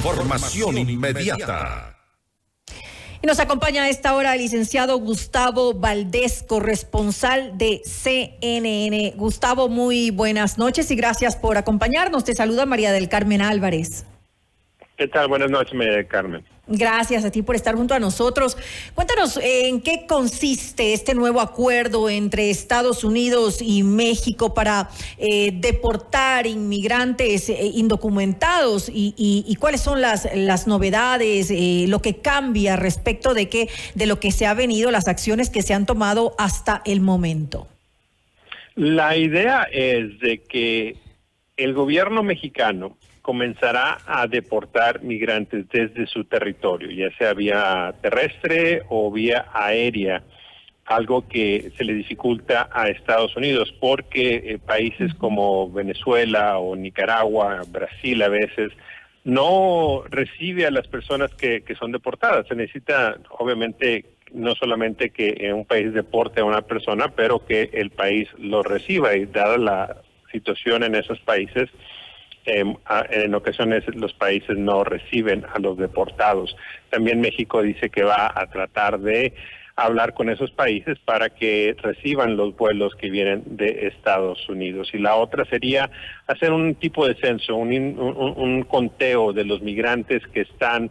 Información inmediata. Y nos acompaña a esta hora el licenciado Gustavo Valdés, corresponsal de CNN. Gustavo, muy buenas noches y gracias por acompañarnos. Te saluda María del Carmen Álvarez. ¿Qué tal? Buenas noches, María del Carmen. Gracias a ti por estar junto a nosotros. Cuéntanos en qué consiste este nuevo acuerdo entre Estados Unidos y México para deportar inmigrantes indocumentados y cuáles son las novedades, lo que cambia respecto de lo que se ha venido, las acciones que se han tomado hasta el momento. La idea es de que el gobierno mexicano comenzará a deportar migrantes desde su territorio, ya sea vía terrestre o vía aérea, algo que se le dificulta a Estados Unidos porque países como Venezuela o Nicaragua, Brasil a veces, no recibe a las personas que son deportadas. Se necesita, obviamente, no solamente que un país deporte a una persona, pero que el país lo reciba, y dada la situación en esos países, en ocasiones los países no reciben a los deportados. También México dice que va a tratar de hablar con esos países para que reciban los vuelos que vienen de Estados Unidos. Y la otra sería hacer un tipo de censo, un conteo de los migrantes que están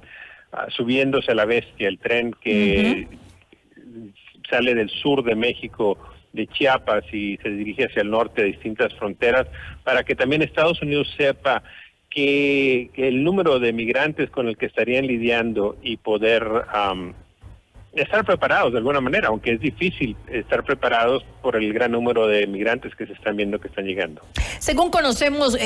subiéndose a la bestia, el tren que sale del sur de México, de Chiapas, y se dirige hacia el norte de distintas fronteras, para que también Estados Unidos sepa que el número de migrantes con el que estarían lidiando y poder estar preparados de alguna manera, aunque es difícil estar preparados por el gran número de migrantes que se están viendo que están llegando. Según conocemos,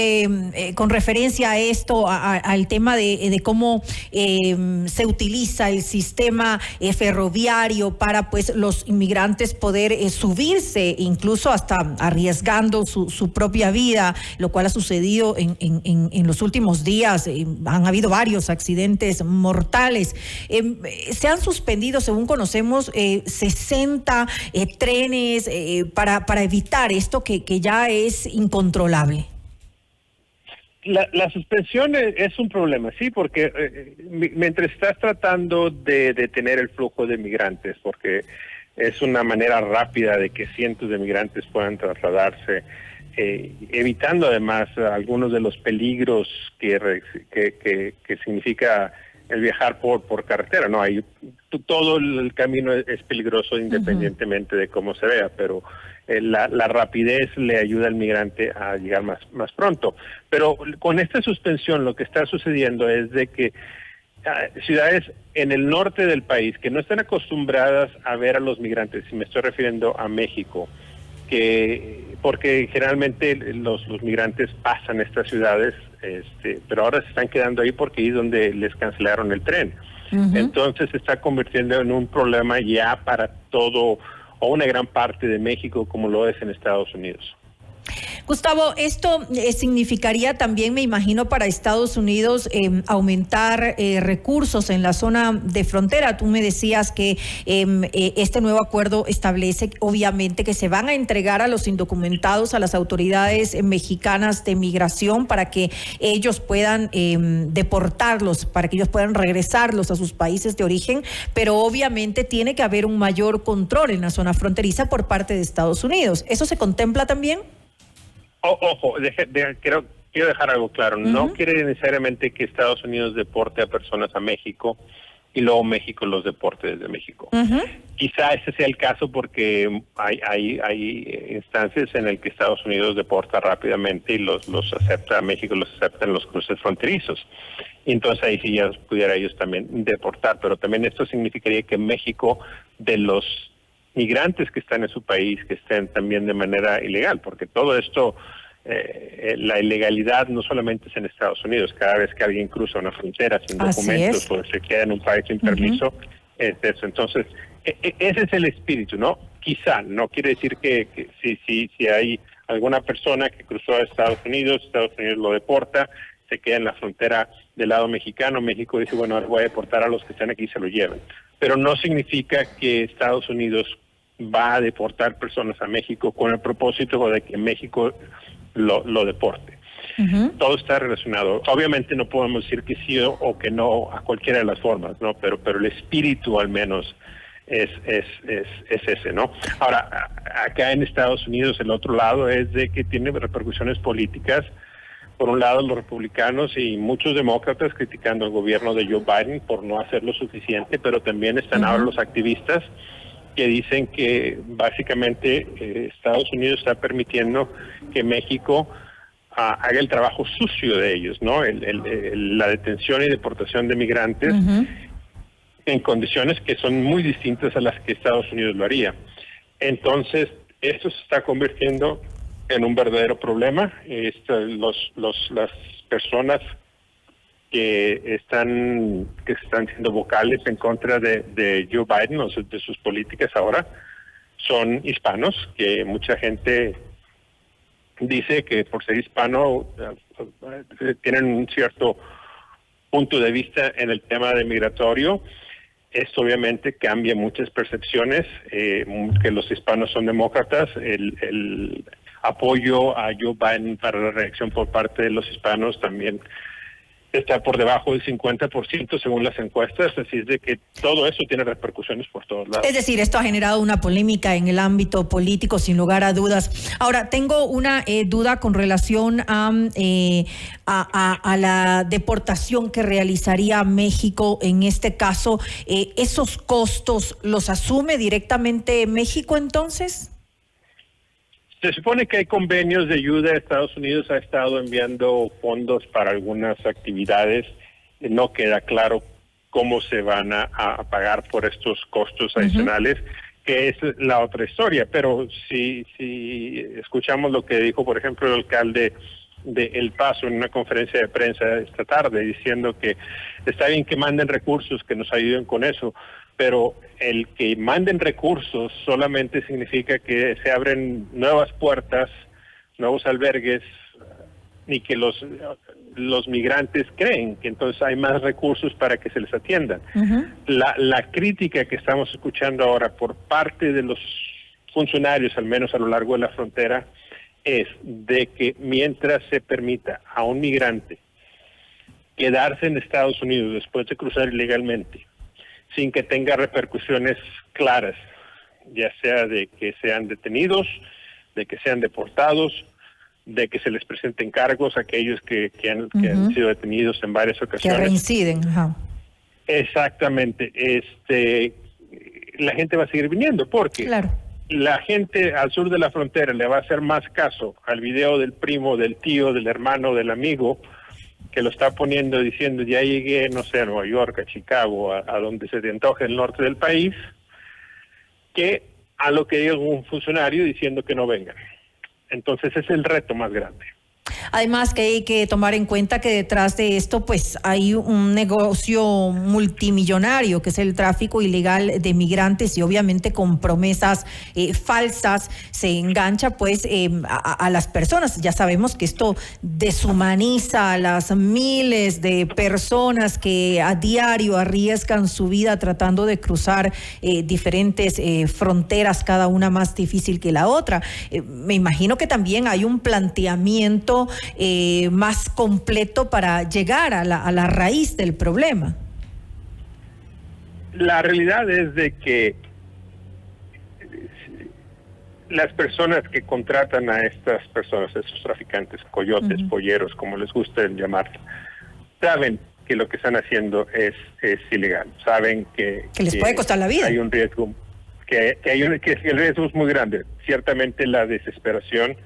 con referencia a esto, al tema de cómo se utiliza el sistema ferroviario para pues los inmigrantes poder subirse, incluso hasta arriesgando su propia vida, lo cual ha sucedido en los últimos días. Han habido varios accidentes mortales. Se han suspendido, según conocemos, 60 trenes para evitar esto que ya es incontrolable. La suspensión es un problema, sí, porque mientras estás tratando de detener el flujo de migrantes, porque es una manera rápida de que cientos de migrantes puedan trasladarse, evitando además algunos de los peligros que significa el viajar por carretera. No, todo el camino es peligroso independientemente de cómo se vea, pero la rapidez le ayuda al migrante a llegar más pronto. Pero con esta suspensión lo que está sucediendo es de que ciudades en el norte del país que no están acostumbradas a ver a los migrantes, y me estoy refiriendo a México, porque generalmente los migrantes pasan estas ciudades, pero ahora se están quedando ahí porque ahí es donde les cancelaron el tren. Entonces se está convirtiendo en un problema ya para todo o una gran parte de México, como lo es en Estados Unidos. Gustavo, esto significaría también, me imagino, para Estados Unidos aumentar recursos en la zona de frontera. Tú me decías que este nuevo acuerdo establece, obviamente, que se van a entregar a los indocumentados a las autoridades mexicanas de migración para que ellos puedan deportarlos, para que ellos puedan regresarlos a sus países de origen, pero obviamente tiene que haber un mayor control en la zona fronteriza por parte de Estados Unidos. ¿Eso se contempla también? Ojo, quiero dejar algo claro. No quiere necesariamente que Estados Unidos deporte a personas a México y luego México los deporte desde México. Quizá ese sea el caso porque hay instancias en el que Estados Unidos deporta rápidamente y los acepta, México los acepta en los cruces fronterizos. Y entonces ahí sí ya pudiera ellos también deportar, pero también esto significaría que México, de los migrantes que están en su país, que estén también de manera ilegal, porque todo esto, la ilegalidad no solamente es en Estados Unidos. Cada vez que alguien cruza una frontera sin documentos o se queda en un país sin permiso, es eso. Entonces, ese es el espíritu, ¿no? Quizá, no quiere decir que si hay alguna persona que cruzó a Estados Unidos lo deporta, se queda en la frontera del lado mexicano, México dice, bueno, ahora voy a deportar a los que están aquí y se lo lleven. Pero no significa que Estados Unidos va a deportar personas a México con el propósito de que México lo deporte. Todo está relacionado. Obviamente no podemos decir que sí o que no a cualquiera de las formas, ¿no? Pero el espíritu al menos es ese, ¿no? Ahora, acá en Estados Unidos el otro lado es de que tiene repercusiones políticas. Por un lado, los republicanos y muchos demócratas criticando al gobierno de Joe Biden por no hacer lo suficiente, pero también están ahora los activistas que dicen que básicamente Estados Unidos está permitiendo que México haga el trabajo sucio de ellos, ¿no? La detención y deportación de migrantes en condiciones que son muy distintas a las que Estados Unidos lo haría. Entonces, esto se está convirtiendo en un verdadero problema. Las personas que están siendo vocales en contra de Joe Biden o de sus políticas ahora son hispanos, que mucha gente dice que por ser hispano tienen un cierto punto de vista en el tema de migratorio. Esto obviamente cambia muchas percepciones, que los hispanos son demócratas. El apoyo a Joe Biden para la reelección por parte de los hispanos también está por debajo del 50% según las encuestas, así es de que todo eso tiene repercusiones por todos lados. Es decir, esto ha generado una polémica en el ámbito político, sin lugar a dudas. Ahora, tengo una duda con relación a la deportación que realizaría México en este caso. ¿Esos costos los asume directamente México entonces? Se supone que hay convenios de ayuda. Estados Unidos ha estado enviando fondos para algunas actividades. No queda claro cómo se van a pagar por estos costos adicionales, que es la otra historia. Pero si escuchamos lo que dijo, por ejemplo, el alcalde de El Paso en una conferencia de prensa esta tarde, diciendo que está bien que manden recursos, que nos ayuden con eso, pero el que manden recursos solamente significa que se abren nuevas puertas, nuevos albergues, y que los migrantes creen que entonces hay más recursos para que se les atiendan. La crítica que estamos escuchando ahora por parte de los funcionarios, al menos a lo largo de la frontera, es de que mientras se permita a un migrante quedarse en Estados Unidos después de cruzar ilegalmente, sin que tenga repercusiones claras, ya sea de que sean detenidos, de que sean deportados, de que se les presenten cargos a aquellos que han sido detenidos en varias ocasiones. Que reinciden. Exactamente. La gente va a seguir viniendo porque la gente al sur de la frontera le va a hacer más caso al video del primo, del tío, del hermano, del amigo, que lo está poniendo diciendo ya llegué, no sé, a Nueva York, a Chicago, a donde se te antoje el norte del país, que a lo que diga un funcionario diciendo que no vengan. Entonces ese es el reto más grande. Además que hay que tomar en cuenta que detrás de esto pues hay un negocio multimillonario que es el tráfico ilegal de migrantes y obviamente con promesas falsas se engancha pues a las personas. Ya sabemos que esto deshumaniza a las miles de personas que a diario arriesgan su vida tratando de cruzar diferentes fronteras, cada una más difícil que la otra. Me imagino que también hay un planteamiento más completo para llegar a la raíz del problema. La realidad es de que las personas que contratan a estas personas, estos traficantes, coyotes, polleros, como les gusta llamar, saben que lo que están haciendo es ilegal. Saben que les puede costar la vida. Hay un riesgo, que el riesgo es muy grande. Ciertamente la desesperación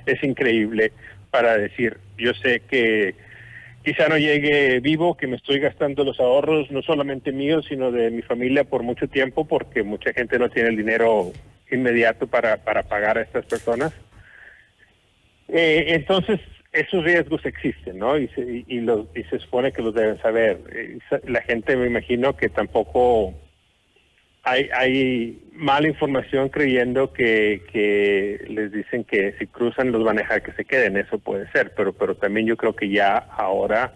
es increíble para decir, yo sé que quizá no llegue vivo, que me estoy gastando los ahorros, no solamente míos, sino de mi familia por mucho tiempo, porque mucha gente no tiene el dinero inmediato para pagar a estas personas. Entonces, esos riesgos existen, ¿no? Y se supone que los deben saber. La gente, me imagino que tampoco hay mala información creyendo que les dicen que si cruzan los van a dejar que se queden. Eso puede ser, pero también yo creo que ya ahora,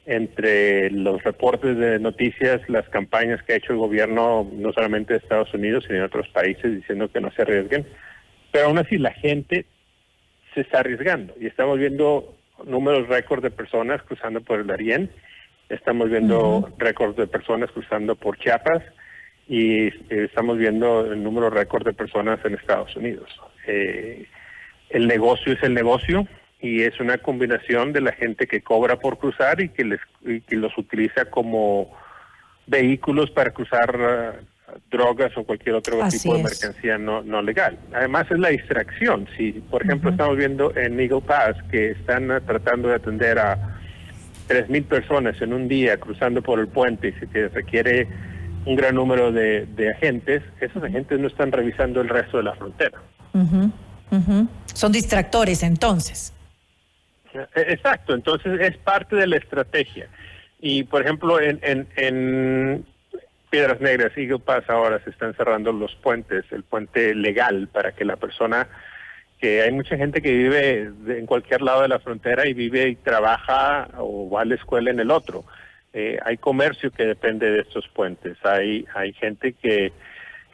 entre los reportes de noticias, las campañas que ha hecho el gobierno, no solamente de Estados Unidos, sino de otros países, diciendo que no se arriesguen, pero aún así la gente se está arriesgando. Y estamos viendo números récord de personas cruzando por el Darién, estamos viendo récords de personas cruzando por Chiapas y estamos viendo el número récord de personas en Estados Unidos. El negocio es el negocio y es una combinación de la gente que cobra por cruzar y que los utiliza como vehículos para cruzar drogas o cualquier otro tipo de mercancía no legal. Además es la distracción. Si, por ejemplo, estamos viendo en Eagle Pass que están tratando de atender a 3,000 personas en un día cruzando por el puente y que requiere un gran número de agentes, esos agentes no están revisando el resto de la frontera. Son distractores, entonces. Exacto, entonces es parte de la estrategia. Y, por ejemplo, en Piedras Negras, Eagle Pass, ahora se están cerrando los puentes, el puente legal, para que la persona, que hay mucha gente que vive en cualquier lado de la frontera y vive y trabaja o va a la escuela en el otro. Hay comercio que depende de estos puentes, hay gente que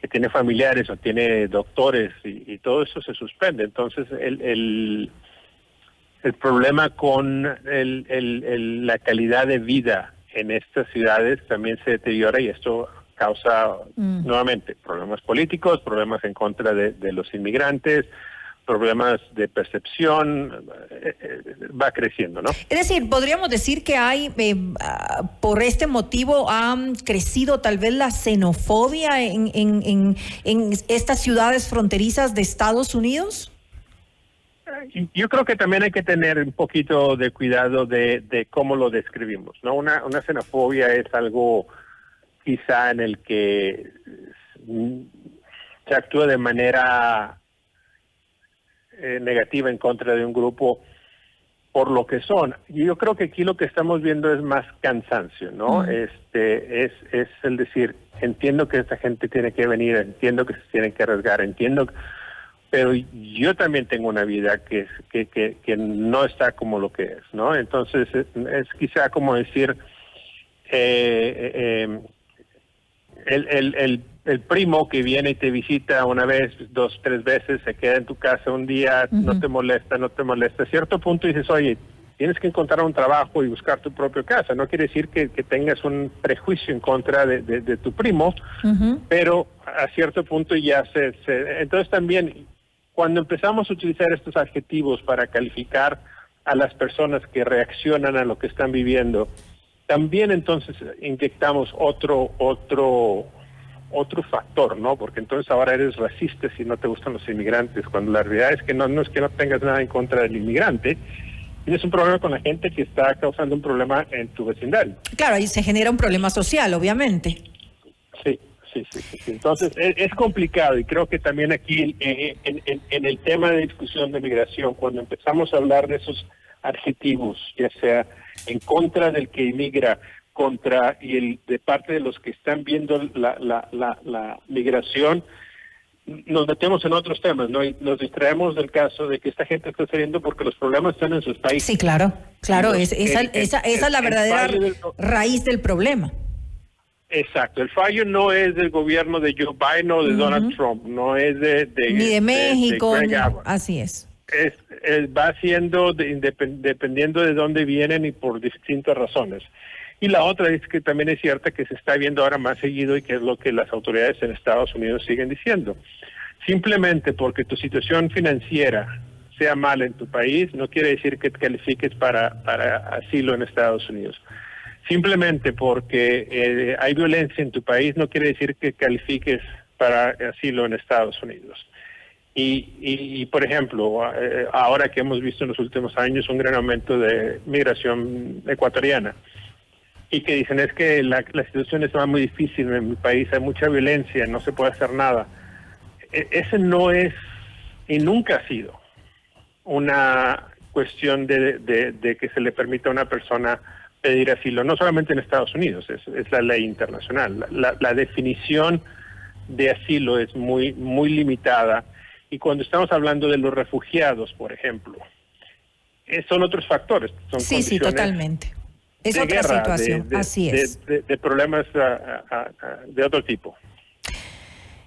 tiene familiares o tiene doctores y todo eso se suspende. Entonces el problema con la calidad de vida en estas ciudades también se deteriora y esto causa nuevamente problemas políticos, problemas en contra de los inmigrantes, problemas de percepción, va creciendo, ¿no? Es decir, podríamos decir que hay, por este motivo, ha crecido tal vez la xenofobia en estas ciudades fronterizas de Estados Unidos. Yo creo que también hay que tener un poquito de cuidado de cómo lo describimos, ¿no? Una xenofobia es algo quizá en el que se actúa de manera negativa en contra de un grupo por lo que son. Y yo creo que aquí lo que estamos viendo es más cansancio, ¿no? Es el decir, entiendo que esta gente tiene que venir, entiendo que se tienen que arriesgar, entiendo, pero yo también tengo una vida que no está como lo que es, ¿no? Entonces es quizá como decir el primo que viene y te visita una vez, 2, 3 veces, se queda en tu casa un día, no te molesta. A cierto punto dices, oye, tienes que encontrar un trabajo y buscar tu propia casa. No quiere decir que tengas un prejuicio en contra de tu primo, pero a cierto punto ya Entonces también, cuando empezamos a utilizar estos adjetivos para calificar a las personas que reaccionan a lo que están viviendo, también entonces inyectamos otro factor, ¿no? Porque entonces ahora eres racista si no te gustan los inmigrantes, cuando la realidad es que no es que no tengas nada en contra del inmigrante, tienes un problema con la gente que está causando un problema en tu vecindario. Claro, ahí se genera un problema social, obviamente. Sí. Entonces es complicado y creo que también aquí en el tema de discusión de migración, cuando empezamos a hablar de esos adjetivos, ya sea en contra del que inmigra, contra y de parte de los que están viendo la migración, nos metemos en otros temas, ¿no? Y nos distraemos del caso de que esta gente está saliendo porque los problemas están en sus países. Sí, claro, esa es la verdadera raíz del problema. Exacto, el fallo no es del gobierno de Joe Biden o de Donald Trump, no es ni de México, de Greg Abbott. Así es. Va siendo dependiendo de dónde vienen y por distintas razones. Y la otra es que también es cierta que se está viendo ahora más seguido y que es lo que las autoridades en Estados Unidos siguen diciendo. Simplemente porque tu situación financiera sea mala en tu país no quiere decir que te califiques para asilo en Estados Unidos. Simplemente porque hay violencia en tu país no quiere decir que califiques para asilo en Estados Unidos. Y por ejemplo, ahora que hemos visto en los últimos años un gran aumento de migración ecuatoriana, y que dicen es que la situación está muy difícil en mi país, hay mucha violencia, no se puede hacer nada. Ese no es y nunca ha sido una cuestión de que se le permita a una persona pedir asilo, no solamente en Estados Unidos, es la ley internacional. La definición de asilo es muy, muy limitada y cuando estamos hablando de los refugiados, por ejemplo, son otros factores. Son sí, totalmente. Es otra guerra, situación, así es. De problemas de otro tipo.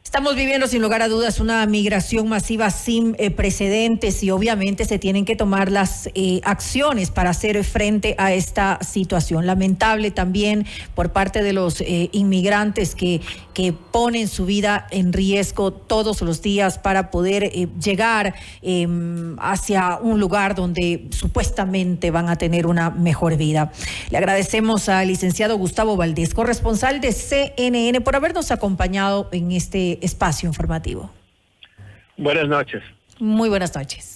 Estamos viviendo sin lugar a dudas una migración masiva sin precedentes y obviamente se tienen que tomar las acciones para hacer frente a esta situación. Lamentable también por parte de los inmigrantes que ponen su vida en riesgo todos los días para poder llegar hacia un lugar donde supuestamente van a tener una mejor vida. Le agradecemos al licenciado Gustavo Valdés, corresponsal de CNN, por habernos acompañado en este espacio informativo. Buenas noches. Muy buenas noches.